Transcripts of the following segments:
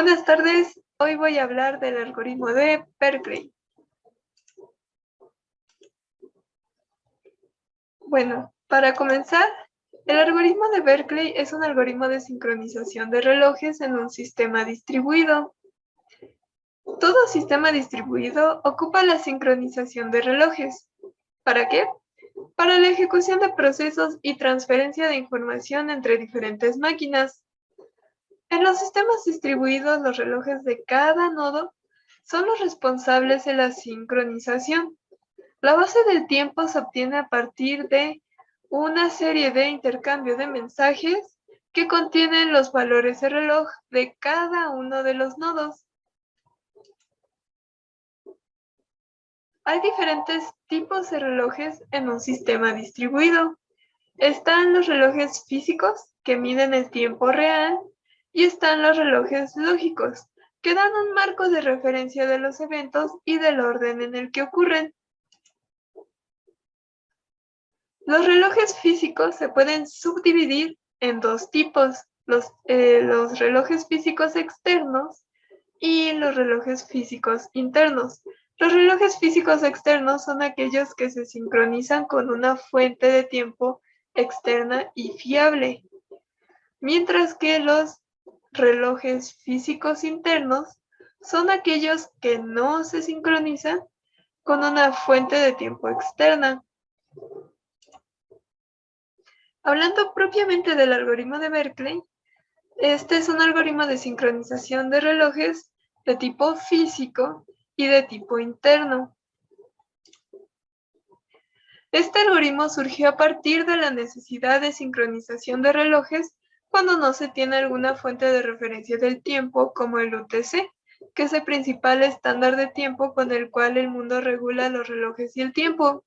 Buenas tardes, hoy voy a hablar del algoritmo de Berkeley. Bueno, para comenzar, el algoritmo de Berkeley es un algoritmo de sincronización de relojes en un sistema distribuido. Todo sistema distribuido ocupa la sincronización de relojes. ¿Para qué? Para la ejecución de procesos y transferencia de información entre diferentes máquinas. En los sistemas distribuidos, los relojes de cada nodo son los responsables de la sincronización. La base del tiempo se obtiene a partir de una serie de intercambio de mensajes que contienen los valores de reloj de cada uno de los nodos. Hay diferentes tipos de relojes en un sistema distribuido. Están los relojes físicos, que miden el tiempo real, y están los relojes lógicos, que dan un marco de referencia de los eventos y del orden en el que ocurren. Los relojes físicos se pueden subdividir en dos tipos, los relojes físicos externos y los relojes físicos internos. Los relojes físicos externos son aquellos que se sincronizan con una fuente de tiempo externa y fiable, mientras que los relojes físicos internos son aquellos que no se sincronizan con una fuente de tiempo externa. Hablando propiamente del algoritmo de Berkeley, este es un algoritmo de sincronización de relojes de tipo físico y de tipo interno. Este algoritmo surgió a partir de la necesidad de sincronización de relojes cuando no se tiene alguna fuente de referencia del tiempo como el UTC, que es el principal estándar de tiempo con el cual el mundo regula los relojes y el tiempo.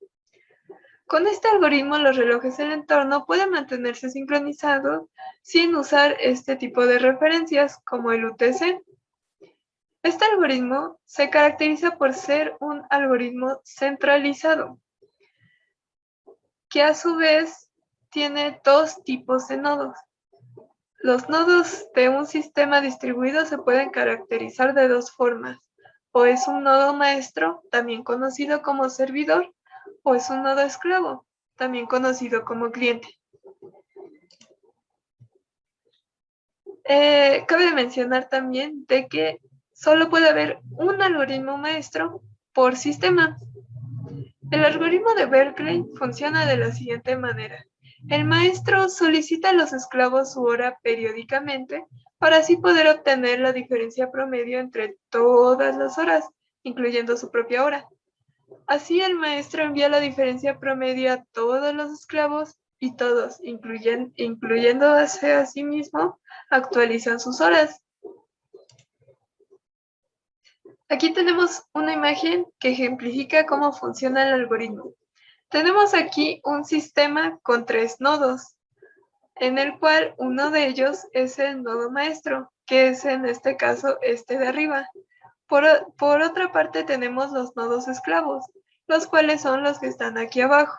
Con este algoritmo, los relojes del entorno pueden mantenerse sincronizados sin usar este tipo de referencias, como el UTC. Este algoritmo se caracteriza por ser un algoritmo centralizado, que a su vez tiene dos tipos de nodos. Los nodos de un sistema distribuido se pueden caracterizar de dos formas. O es un nodo maestro, también conocido como servidor, o es un nodo esclavo, también conocido como cliente. Cabe mencionar también de que solo puede haber un algoritmo maestro por sistema. El algoritmo de Berkeley funciona de la siguiente manera. El maestro solicita a los esclavos su hora periódicamente para así poder obtener la diferencia promedio entre todas las horas, incluyendo su propia hora. Así el maestro envía la diferencia promedio a todos los esclavos y todos, incluyéndose a sí mismo, actualizan sus horas. Aquí tenemos una imagen que ejemplifica cómo funciona el algoritmo. Tenemos aquí un sistema con tres nodos, en el cual uno de ellos es el nodo maestro, que es en este caso este de arriba. Por otra parte tenemos los nodos esclavos, los cuales son los que están aquí abajo.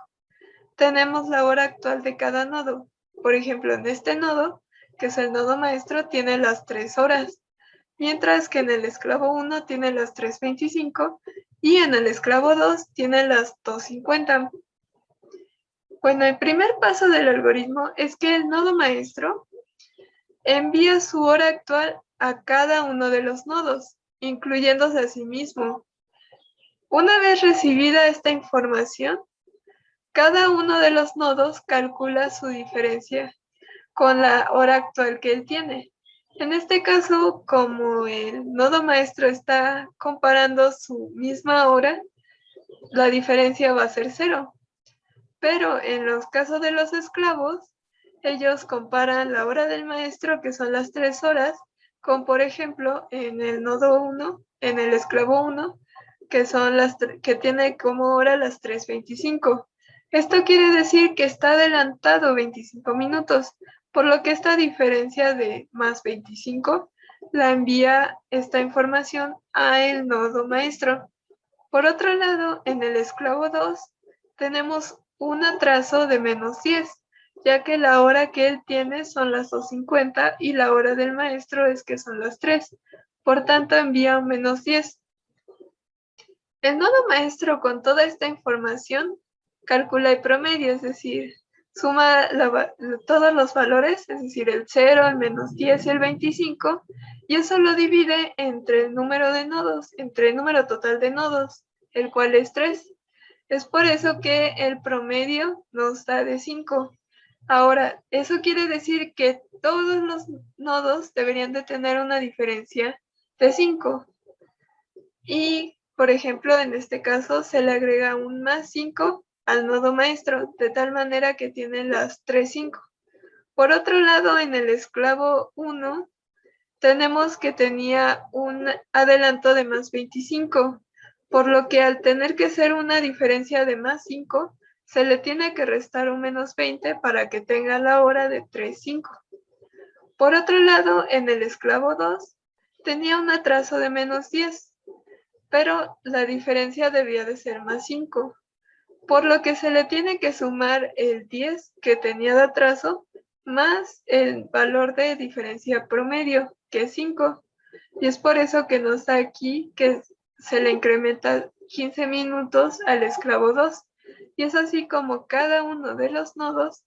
Tenemos la hora actual de cada nodo. Por ejemplo, en este nodo, que es el nodo maestro, tiene las 3 horas, mientras que en el esclavo 1 tiene las 3:25 y en el esclavo 2 tiene las 2:50. Bueno, el primer paso del algoritmo es que el nodo maestro envía su hora actual a cada uno de los nodos, incluyéndose a sí mismo. Una vez recibida esta información, cada uno de los nodos calcula su diferencia con la hora actual que él tiene. En este caso, como el nodo maestro está comparando su misma hora, la diferencia va a ser 0. Pero en los casos de los esclavos, ellos comparan la hora del maestro, que son las 3 horas, con, por ejemplo, en el nodo 1, en el esclavo 1, que tiene como hora las 3:25. Esto quiere decir que está adelantado 25 minutos, por lo que esta diferencia de más 25 la envía esta información a el nodo maestro. Por otro lado, en el esclavo 2 tenemos un atraso de -10, ya que la hora que él tiene son las 2:50 y la hora del maestro es que son las 3. Por tanto, envía un -10. El nodo maestro con toda esta información calcula el promedio, es decir, suma todos los valores, es decir, el 0, el -10 y el 25, y eso lo divide entre el número de nodos, entre el número total de nodos, el cual es 3. Es por eso que el promedio nos da de 5. Ahora, eso quiere decir que todos los nodos deberían de tener una diferencia de 5. Y, por ejemplo, en este caso se le agrega un +5 al nodo maestro, de tal manera que tiene las 3 5. Por otro lado, en el esclavo 1, tenemos que tenía un adelanto de +25, por lo que al tener que ser una diferencia de +5, se le tiene que restar un -20 para que tenga la hora de 3 5. Por otro lado, en el esclavo 2, tenía un atraso de -10, pero la diferencia debía de ser +5, por lo que se le tiene que sumar el 10 que tenía de atraso más el valor de diferencia promedio, que es 5. Y es por eso que nos da aquí que se le incrementa 15 minutos al esclavo 2. Y es así como cada uno de los nodos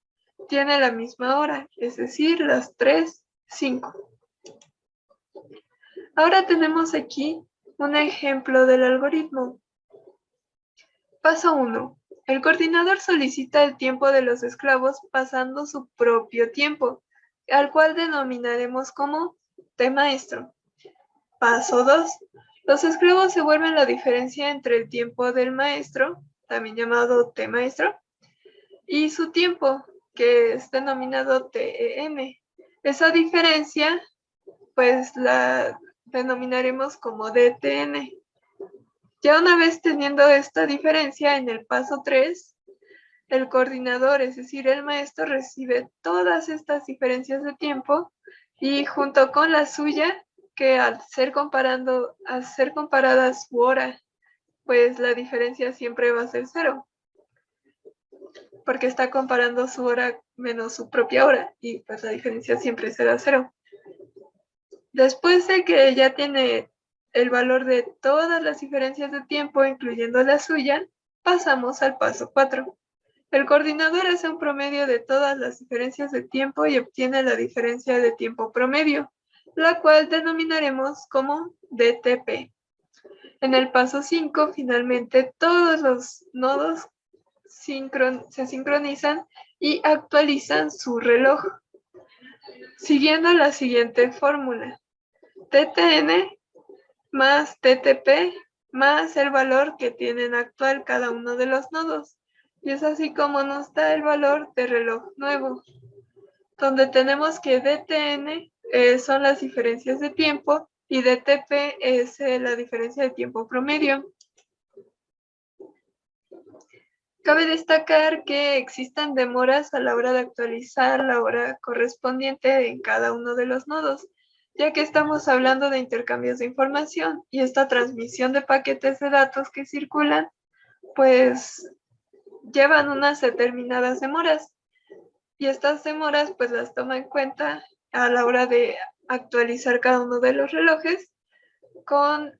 tiene la misma hora, es decir, las 3, 5. Ahora tenemos aquí un ejemplo del algoritmo. Paso 1. El coordinador solicita el tiempo de los esclavos pasando su propio tiempo, al cual denominaremos como T maestro. Paso 2. Los esclavos se vuelven la diferencia entre el tiempo del maestro, también llamado T maestro, y su tiempo, que es denominado TEM. Esa diferencia, pues la denominaremos como DTN. Ya una vez teniendo esta diferencia en el paso 3, el coordinador, es decir, el maestro, recibe todas estas diferencias de tiempo y junto con la suya, que al ser comparada su hora, pues la diferencia siempre va a ser 0, porque está comparando su hora menos su propia hora y pues la diferencia siempre será 0. Después de que ya tiene el valor de todas las diferencias de tiempo, incluyendo la suya, pasamos al paso 4. El coordinador hace un promedio de todas las diferencias de tiempo y obtiene la diferencia de tiempo promedio, la cual denominaremos como DTP. En el paso 5, finalmente, todos los nodos se sincronizan y actualizan su reloj, siguiendo la siguiente fórmula. TTN más TTP más el valor que tienen actual cada uno de los nodos. Y es así como nos da el valor de reloj nuevo, donde tenemos que DTN son las diferencias de tiempo y DTP es la diferencia de tiempo promedio. Cabe destacar que existen demoras a la hora de actualizar la hora correspondiente en cada uno de los nodos, ya que estamos hablando de intercambios de información y esta transmisión de paquetes de datos que circulan, pues llevan unas determinadas demoras y estas demoras pues las toma en cuenta a la hora de actualizar cada uno de los relojes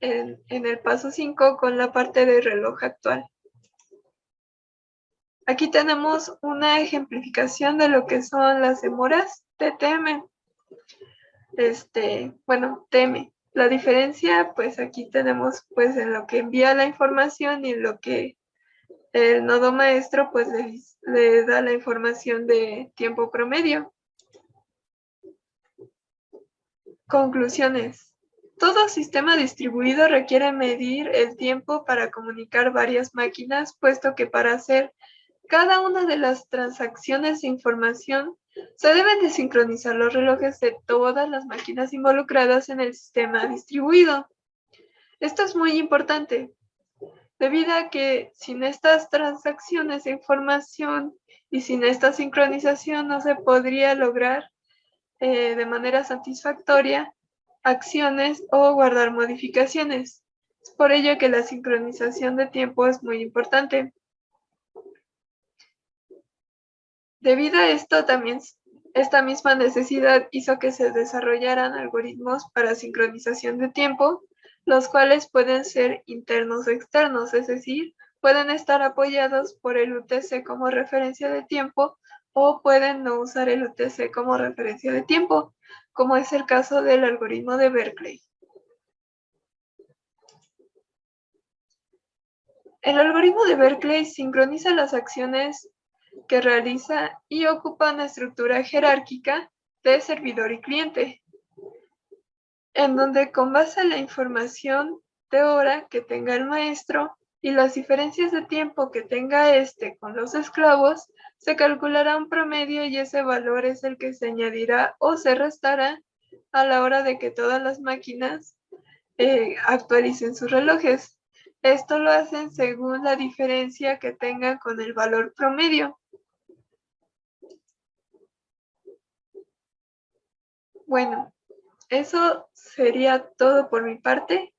en el paso 5 con la parte del reloj actual. Aquí tenemos una ejemplificación de lo que son las demoras TTM. TM. La diferencia, pues aquí tenemos pues en lo que envía la información y en lo que el nodo maestro pues le da la información de tiempo promedio. Conclusiones. Todo sistema distribuido requiere medir el tiempo para comunicar varias máquinas, puesto que para hacer cada una de las transacciones de información se deben de sincronizar los relojes de todas las máquinas involucradas en el sistema distribuido. Esto es muy importante, debido a que sin estas transacciones de información y sin esta sincronización no se podría lograr de manera satisfactoria acciones o guardar modificaciones. Es por ello que la sincronización de tiempo es muy importante. Debido a esto, también esta misma necesidad hizo que se desarrollaran algoritmos para sincronización de tiempo, los cuales pueden ser internos o externos, es decir, pueden estar apoyados por el UTC como referencia de tiempo o pueden no usar el UTC como referencia de tiempo, como es el caso del algoritmo de Berkeley. El algoritmo de Berkeley sincroniza las acciones que realiza y ocupa una estructura jerárquica de servidor y cliente, en donde con base en la información de hora que tenga el maestro y las diferencias de tiempo que tenga este con los esclavos, se calculará un promedio y ese valor es el que se añadirá o se restará a la hora de que todas las máquinas actualicen sus relojes. Esto lo hacen según la diferencia que tengan con el valor promedio. Bueno, eso sería todo por mi parte.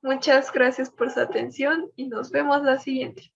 Muchas gracias por su atención y nos vemos la siguiente.